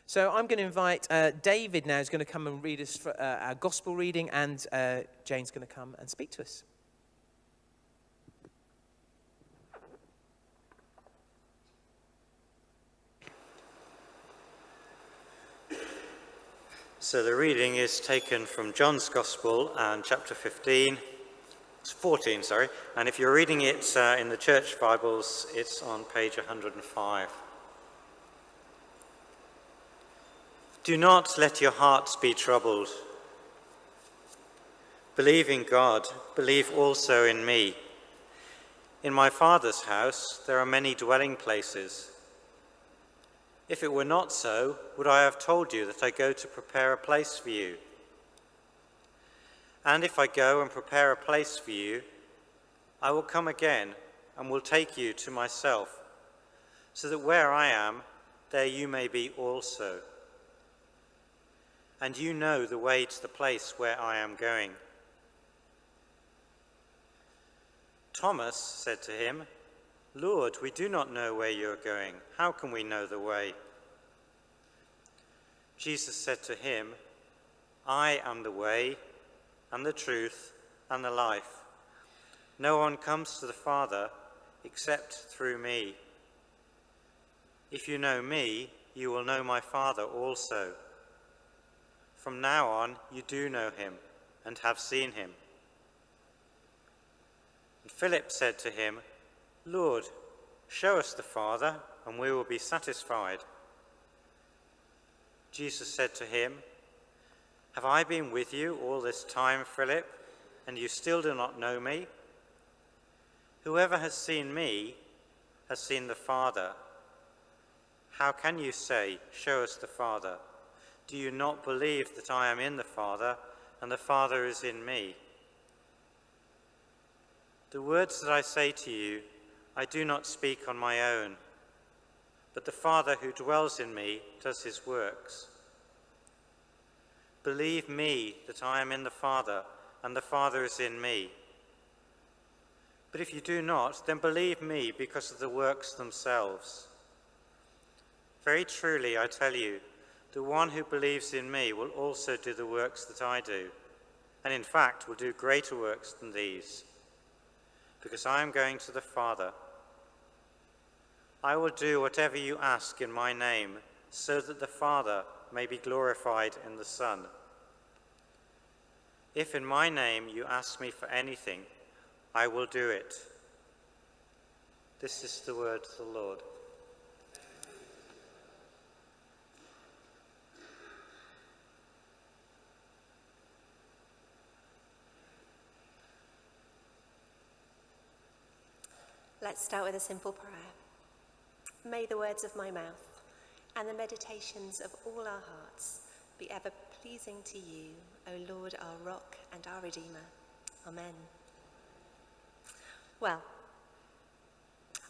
So I'm going to invite David now, who's going to come and read us for, our gospel reading, and Jane's going to come and speak to us. So the reading is taken from John's Gospel and chapter 14, and if you're reading it in the church Bibles, it's on page 105. Do not let your hearts be troubled. Believe in God, believe also in me. In my Father's house there are many dwelling places. If it were not so, would I have told you that I go to prepare a place for you? And if I go and prepare a place for you, I will come again and will take you to myself, so that where I am, there you may be also. And you know the way to the place where I am going. Thomas said to him, Lord, we do not know where you are going. How can we know the way? Jesus said to him, I am the way and the truth and the life. No one comes to the Father except through me. If you know me, you will know my Father also. From now on, you do know him and have seen him. And Philip said to him, Lord, show us the Father, and we will be satisfied. Jesus said to him, Have I been with you all this time, Philip, and you still do not know me? Whoever has seen me has seen the Father. How can you say, Show us the Father? Do you not believe that I am in the Father, and the Father is in me? The words that I say to you, I do not speak on my own, but the Father who dwells in me does his works. Believe me that I am in the Father, and the Father is in me. But if you do not, then believe me because of the works themselves. Very truly, I tell you, the one who believes in me will also do the works that I do, and in fact will do greater works than these, because I am going to the Father. I will do whatever you ask in my name, so that the Father may be glorified in the Son. If in my name you ask me for anything, I will do it. This is the word of the Lord. Let's start with a simple prayer. May the words of my mouth and the meditations of all our hearts be ever pleasing to you, O Lord, our rock and our Redeemer. Amen. Well,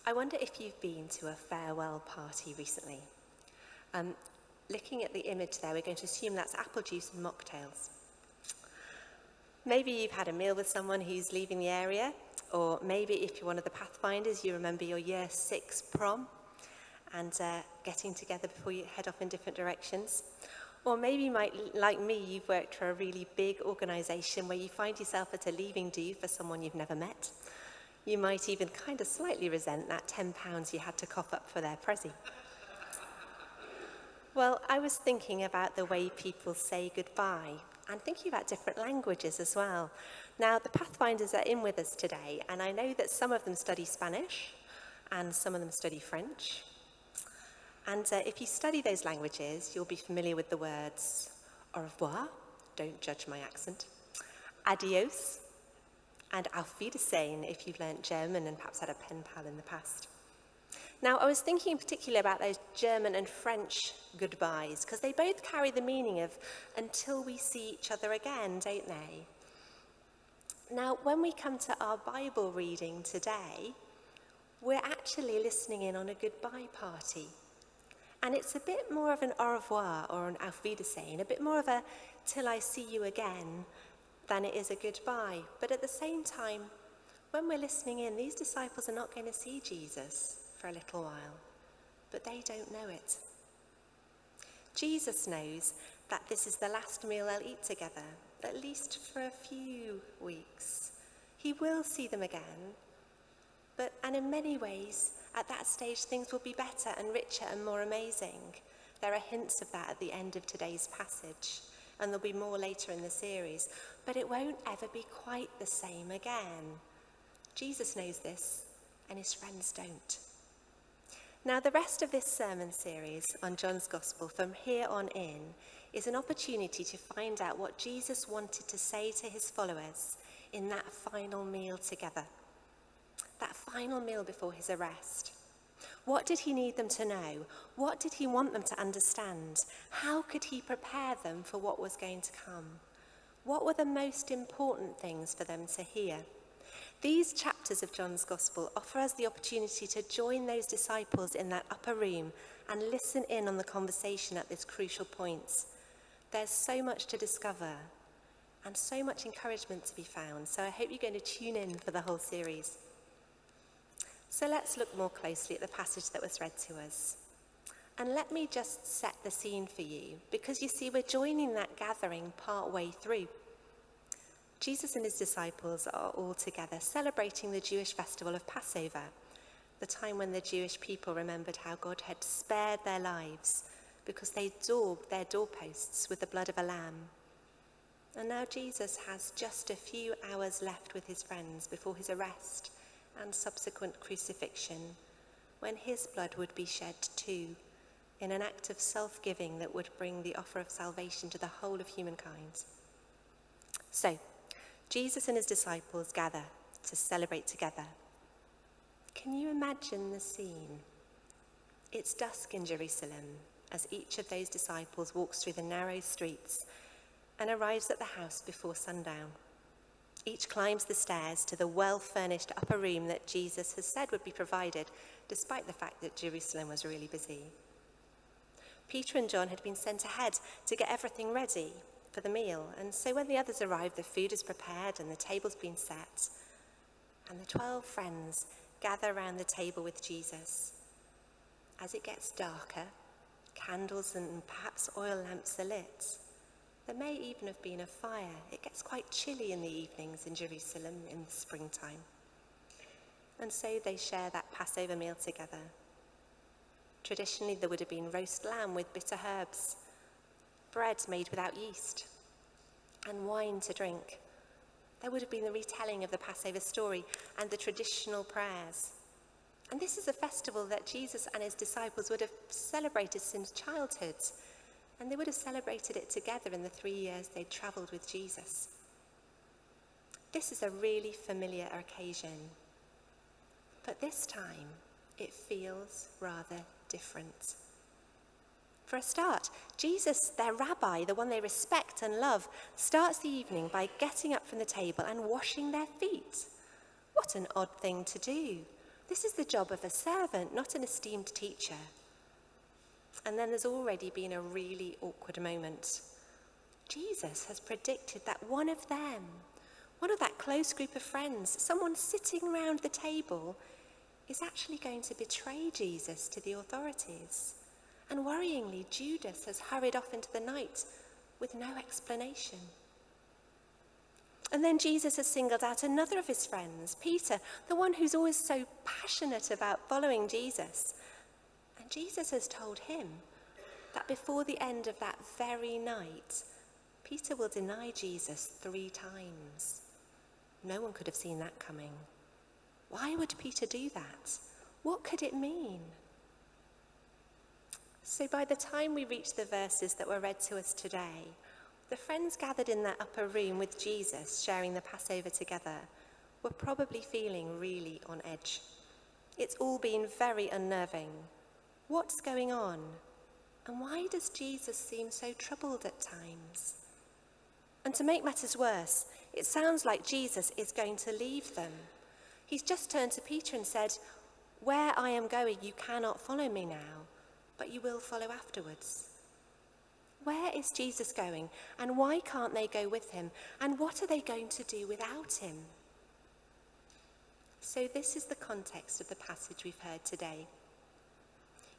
I wonder if you've been to a farewell party recently. Looking at the image there, we're going to assume that's apple juice and mocktails. Maybe you've had a meal with someone who's leaving the area, or maybe if you're one of the Pathfinders, you remember your year 6 prom and getting together before you head off in different directions. Or maybe, like me, you've worked for a really big organisation where you find yourself at a leaving do for someone you've never met. You might even kind of slightly resent that £10 you had to cough up for their prezi. Well, I was thinking about the way people say goodbye and thinking about different languages as well. Now, the Pathfinders are in with us today, and I know that some of them study Spanish and some of them study French. And if you study those languages, you'll be familiar with the words au revoir, don't judge my accent, adios, and auf Wiedersehen if you've learnt German and perhaps had a pen pal in the past. Now, I was thinking particularly about those German and French goodbyes, because they both carry the meaning of until we see each other again, don't they? Now, when we come to our Bible reading today, we're actually listening in on a goodbye party. And it's a bit more of an au revoir or an auf Wiedersehen, a bit more of a till I see you again than it is a goodbye. But at the same time, when we're listening in, these disciples are not going to see Jesus for a little while, but they don't know it. Jesus knows that this is the last meal they'll eat together, at least for a few weeks. He will see them again, and in many ways, at that stage, things will be better and richer and more amazing. There are hints of that at the end of today's passage, and there'll be more later in the series, but it won't ever be quite the same again. Jesus knows this, and his friends don't. Now, the rest of this sermon series on John's Gospel from here on in is an opportunity to find out what Jesus wanted to say to his followers in that final meal together, that final meal before his arrest. What did he need them to know? What did he want them to understand? How could he prepare them for what was going to come? What were the most important things for them to hear? These chapters of John's Gospel offer us the opportunity to join those disciples in that upper room and listen in on the conversation at this crucial point. There's so much to discover and so much encouragement to be found, so I hope you're going to tune in for the whole series. So let's look more closely at the passage that was read to us. And let me just set the scene for you, because you see, we're joining that gathering part way through. Jesus and his disciples are all together celebrating the Jewish festival of Passover, the time when the Jewish people remembered how God had spared their lives because they daubed their doorposts with the blood of a lamb. And now Jesus has just a few hours left with his friends before his arrest and subsequent crucifixion, when his blood would be shed too, in an act of self-giving that would bring the offer of salvation to the whole of humankind. So, Jesus and his disciples gather to celebrate together. Can you imagine the scene? It's dusk in Jerusalem as each of those disciples walks through the narrow streets and arrives at the house before sundown. Each climbs the stairs to the well-furnished upper room that Jesus has said would be provided, despite the fact that Jerusalem was really busy. Peter and John had been sent ahead to get everything ready for the meal, and so when the others arrive, the food is prepared and the table's been set, and the 12 friends gather around the table with Jesus. As it gets darker, candles and perhaps oil lamps are lit. There may even have been a fire. It gets quite chilly in the evenings in Jerusalem in the springtime. And so they share that Passover meal together. Traditionally, there would have been roast lamb with bitter herbs, bread made without yeast, and wine to drink. There would have been the retelling of the Passover story and the traditional prayers. And this is a festival that Jesus and his disciples would have celebrated since childhood, and they would have celebrated it together in the 3 years they'd travelled with Jesus. This is a really familiar occasion, but this time it feels rather different. For a start, Jesus, their rabbi, the one they respect and love, starts the evening by getting up from the table and washing their feet. What an odd thing to do. This is the job of a servant, not an esteemed teacher. And then there's already been a really awkward moment. Jesus has predicted that one of them, one of that close group of friends, someone sitting around the table, is actually going to betray Jesus to the authorities. And worryingly, Judas has hurried off into the night with no explanation. And then Jesus has singled out another of his friends, Peter, the one who's always so passionate about following Jesus. And Jesus has told him that before the end of that very night, Peter will deny Jesus 3 times. No one could have seen that coming. Why would Peter do that? What could it mean? So by the time we reach the verses that were read to us today, the friends gathered in that upper room with Jesus, sharing the Passover together, were probably feeling really on edge. It's all been very unnerving. What's going on? And why does Jesus seem so troubled at times? And to make matters worse, it sounds like Jesus is going to leave them. He's just turned to Peter and said, "Where I am going, you cannot follow me now, but you will follow afterwards." Where is Jesus going, and why can't they go with him? And what are they going to do without him? So this is the context of the passage we've heard today.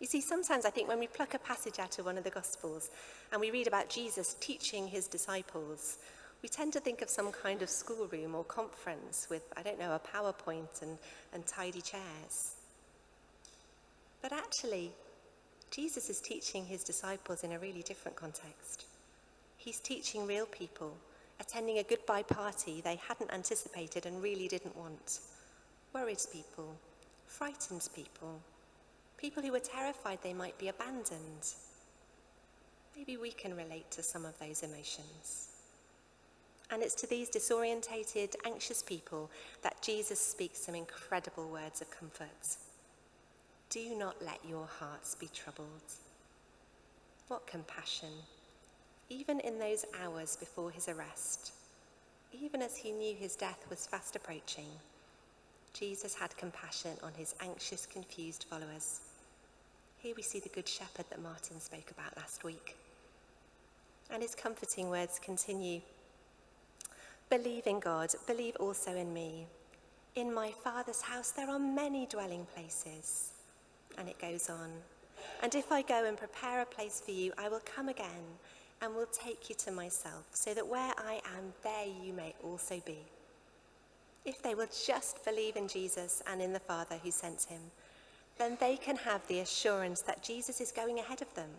You see, sometimes I think when we pluck a passage out of one of the Gospels and we read about Jesus teaching his disciples, we tend to think of some kind of schoolroom or conference with, I don't know, a PowerPoint and tidy chairs. But actually, Jesus is teaching his disciples in a really different context. He's teaching real people, attending a goodbye party they hadn't anticipated and really didn't want. Worried people, frightened people, people who were terrified they might be abandoned. Maybe we can relate to some of those emotions. And it's to these disorientated, anxious people that Jesus speaks some incredible words of comfort. Do not let your hearts be troubled. What compassion. Even in those hours before his arrest, even as he knew his death was fast approaching, Jesus had compassion on his anxious, confused followers. Here we see the Good Shepherd that Martin spoke about last week. And his comforting words continue. Believe in God, believe also in me. In my Father's house there are many dwelling places. And it goes on. And if I go and prepare a place for you, I will come again and will take you to myself, so that where I am, there you may also be. If they will just believe in Jesus and in the Father who sent him, then they can have the assurance that Jesus is going ahead of them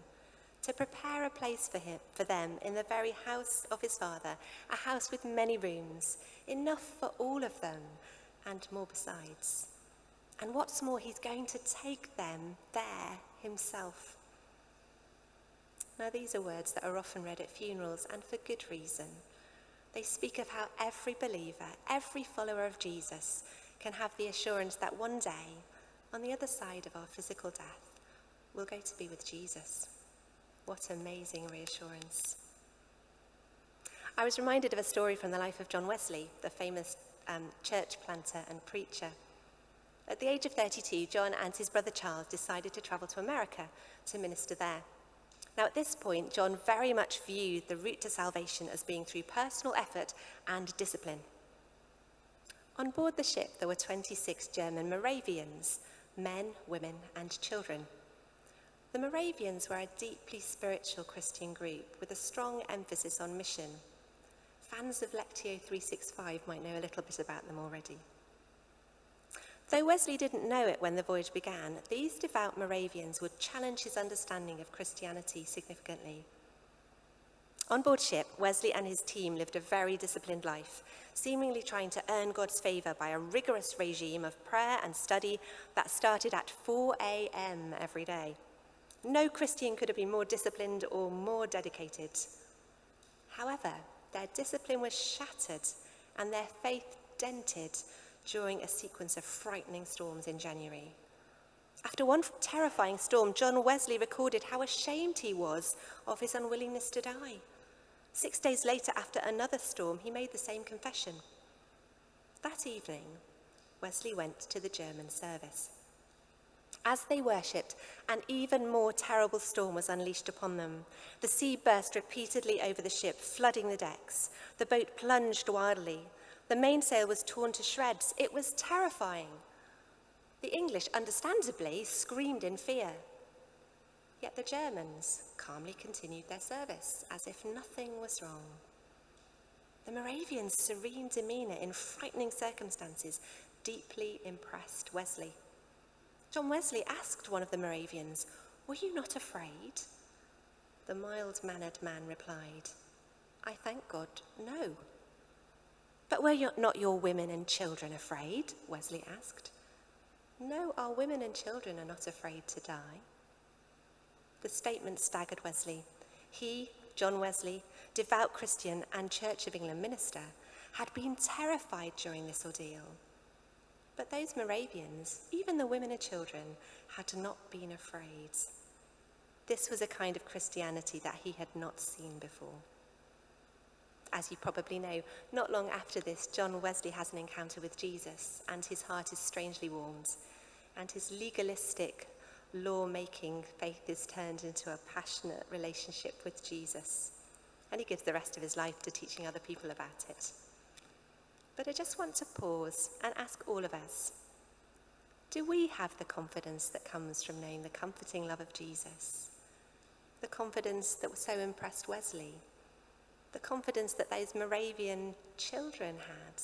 to prepare a place for them in the very house of his Father, a house with many rooms, enough for all of them and more besides. And what's more, he's going to take them there himself. Now, these are words that are often read at funerals, and for good reason. They speak of how every believer, every follower of Jesus, can have the assurance that one day, on the other side of our physical death, we'll go to be with Jesus. What amazing reassurance. I was reminded of a story from the life of John Wesley, the famous church planter and preacher. At the age of 32, John and his brother Charles decided to travel to America to minister there. Now, at this point, John very much viewed the route to salvation as being through personal effort and discipline. On board the ship, there were 26 German Moravians, men, women, and children. The Moravians were a deeply spiritual Christian group with a strong emphasis on mission. Fans of Lectio 365 might know a little bit about them already. Though Wesley didn't know it when the voyage began, these devout Moravians would challenge his understanding of Christianity significantly. On board ship, Wesley and his team lived a very disciplined life, seemingly trying to earn God's favour by a rigorous regime of prayer and study that started at 4 a.m. every day. No Christian could have been more disciplined or more dedicated. However, their discipline was shattered and their faith dented during a sequence of frightening storms in January. After one terrifying storm, John Wesley recorded how ashamed he was of his unwillingness to die. 6 days later, after another storm, he made the same confession. That evening, Wesley went to the German service. As they worshipped, an even more terrible storm was unleashed upon them. The sea burst repeatedly over the ship, flooding the decks. The boat plunged wildly. The mainsail was torn to shreds. It was terrifying. The English, understandably, screamed in fear. Yet the Germans calmly continued their service, as if nothing was wrong. The Moravians' serene demeanour in frightening circumstances deeply impressed Wesley. John Wesley asked one of the Moravians, "Were you not afraid?" The mild-mannered man replied, "I thank God, no." "But were not your women and children afraid?" Wesley asked. "No, our women and children are not afraid to die." The statement staggered Wesley. He, John Wesley, devout Christian and Church of England minister, had been terrified during this ordeal. But those Moravians, even the women and children, had not been afraid. This was a kind of Christianity that he had not seen before. As you probably know, not long after this, John Wesley has an encounter with Jesus, and his heart is strangely warmed, and his legalistic, law-making faith is turned into a passionate relationship with Jesus, and he gives the rest of his life to teaching other people about it. But I just want to pause and ask all of us, Do we have the confidence that comes from knowing the comforting love of Jesus? The confidence that so impressed Wesley? The confidence that those Moravian children had?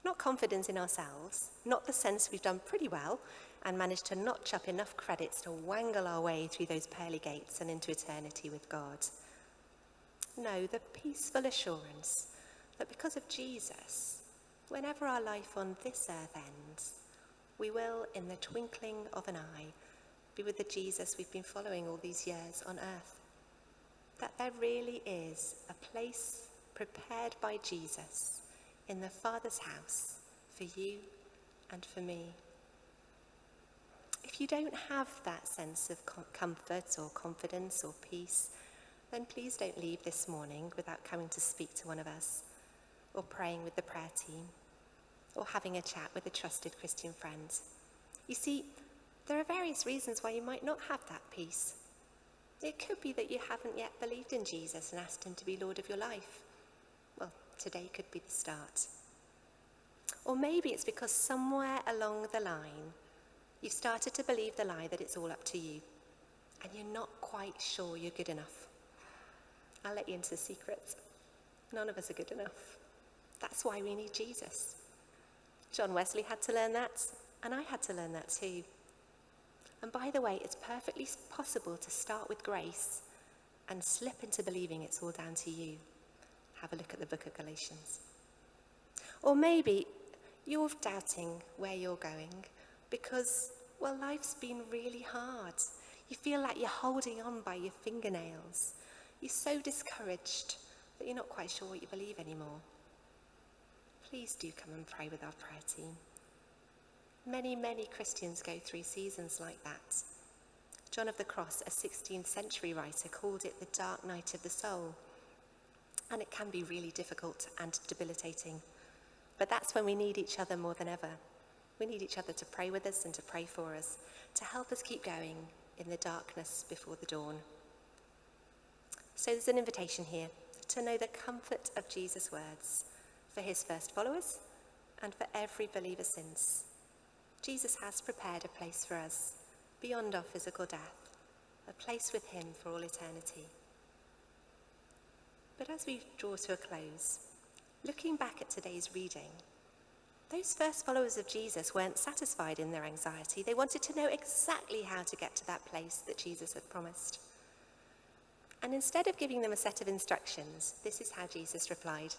Not confidence in ourselves, not the sense we've done pretty well and managed to notch up enough credits to wangle our way through those pearly gates and into eternity with God. No, the peaceful assurance that because of Jesus, whenever our life on this earth ends, we will, in the twinkling of an eye, be with the Jesus we've been following all these years on earth. That there really is a place prepared by Jesus in the Father's house for you and for me. If you don't have that sense of comfort or confidence or peace, then please don't leave this morning without coming to speak to one of us, or praying with the prayer team, or having a chat with a trusted Christian friend. You see, there are various reasons why you might not have that peace. It could be that you haven't yet believed in Jesus and asked him to be Lord of your life. Well, today could be the start. Or maybe it's because somewhere along the line, you've started to believe the lie that it's all up to you, and you're not quite sure you're good enough. I'll let you into the secret. None of us are good enough. That's why we need Jesus. John Wesley had to learn that, and I had to learn that too. And by the way, it's perfectly possible to start with grace and slip into believing it's all down to you. Have a look at the book of Galatians. Or maybe you're doubting where you're going because, well, life's been really hard. You feel like you're holding on by your fingernails. You're so discouraged that you're not quite sure what you believe anymore. Please do come and pray with our prayer team. Many, many Christians go through seasons like that. John of the Cross, a 16th century writer, called it the dark night of the soul. And it can be really difficult and debilitating. But that's when we need each other more than ever. We need each other to pray with us and to pray for us, to help us keep going in the darkness before the dawn. So there's an invitation here to know the comfort of Jesus' words for his first followers and for every believer since. Jesus has prepared a place for us beyond our physical death, a place with him for all eternity. But as we draw to a close, looking back at today's reading, those first followers of Jesus weren't satisfied in their anxiety. They wanted to know exactly how to get to that place that Jesus had promised. And instead of giving them a set of instructions, this is how Jesus replied: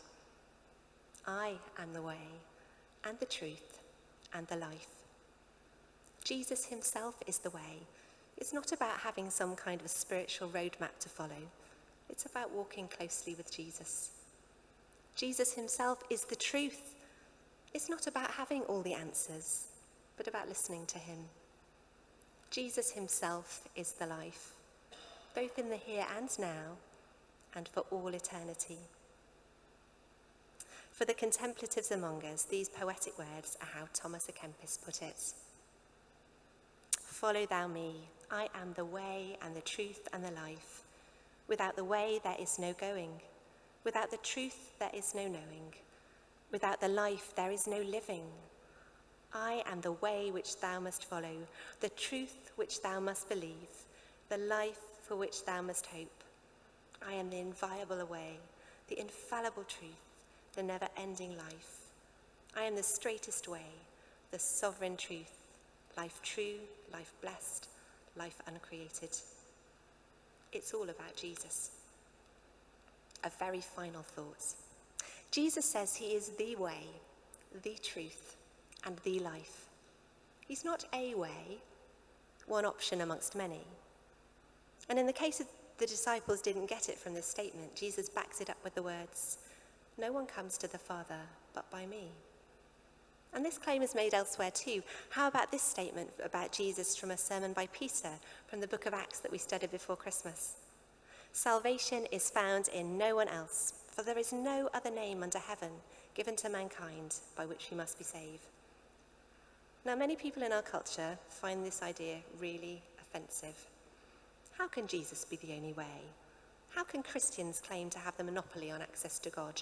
I am the way and the truth and the life. Jesus himself is the way. It's not about having some kind of a spiritual roadmap to follow. It's about walking closely with Jesus. Jesus himself is the truth. It's not about having all the answers, but about listening to him. Jesus himself is the life, both in the here and now, and for all eternity. For the contemplatives among us, these poetic words are how Thomas à Kempis put it. Follow thou me, I am the way and the truth and the life. Without the way there is no going. Without the truth there is no knowing. Without the life there is no living. I am the way which thou must follow, the truth which thou must believe, the life for which thou must hope. I am the inviolable way, the infallible truth, the never-ending life. I am the straightest way, the sovereign truth, life true, life blessed, life uncreated. It's all about Jesus. A very final thought. Jesus says he is the way, the truth, and the life. He's not a way, one option amongst many. And in the case of the disciples didn't get it from this statement, Jesus backs it up with the words, no one comes to the Father but by me. And this claim is made elsewhere too. How about this statement about Jesus from a sermon by Peter from the book of Acts that we studied before Christmas? Salvation is found in no one else, for there is no other name under heaven given to mankind by which we must be saved. Now, many people in our culture find this idea really offensive. How can Jesus be the only way? How can Christians claim to have the monopoly on access to God?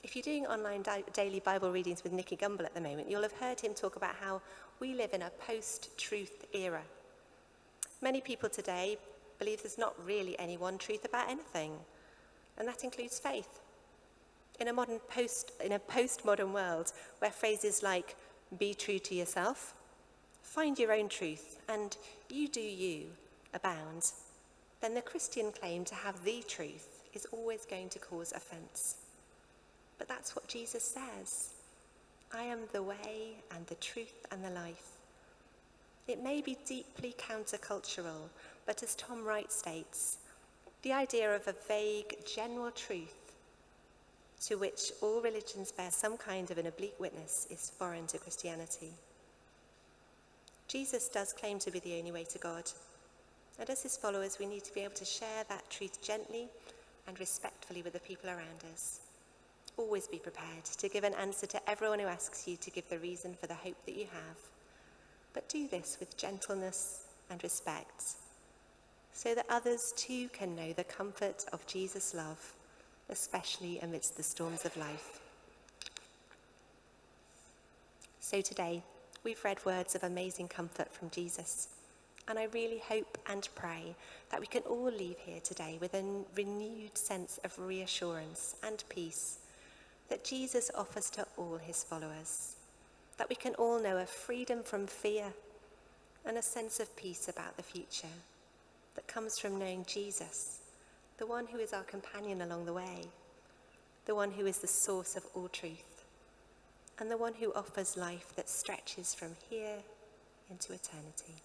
If you're doing online daily Bible readings with Nicky Gumbel at the moment, you'll have heard him talk about how we live in a post-truth era. Many people today believe there's not really any one truth about anything, and that includes faith. In a postmodern world where phrases like "be true to yourself," "find your own truth," and "you do you" abound, then the Christian claim to have the truth is always going to cause offence. But that's what Jesus says. I am the way and the truth and the life. It may be deeply countercultural, but as Tom Wright states, the idea of a vague, general truth to which all religions bear some kind of an oblique witness is foreign to Christianity. Jesus does claim to be the only way to God, and as his followers, we need to be able to share that truth gently and respectfully with the people around us. Always be prepared to give an answer to everyone who asks you to give the reason for the hope that you have, but do this with gentleness and respect, so that others too can know the comfort of Jesus' love, especially amidst the storms of life. So today, we've read words of amazing comfort from Jesus, and I really hope and pray that we can all leave here today with a renewed sense of reassurance and peace that Jesus offers to all his followers, that we can all know a freedom from fear and a sense of peace about the future that comes from knowing Jesus, the one who is our companion along the way, the one who is the source of all truth, and the one who offers life that stretches from here into eternity.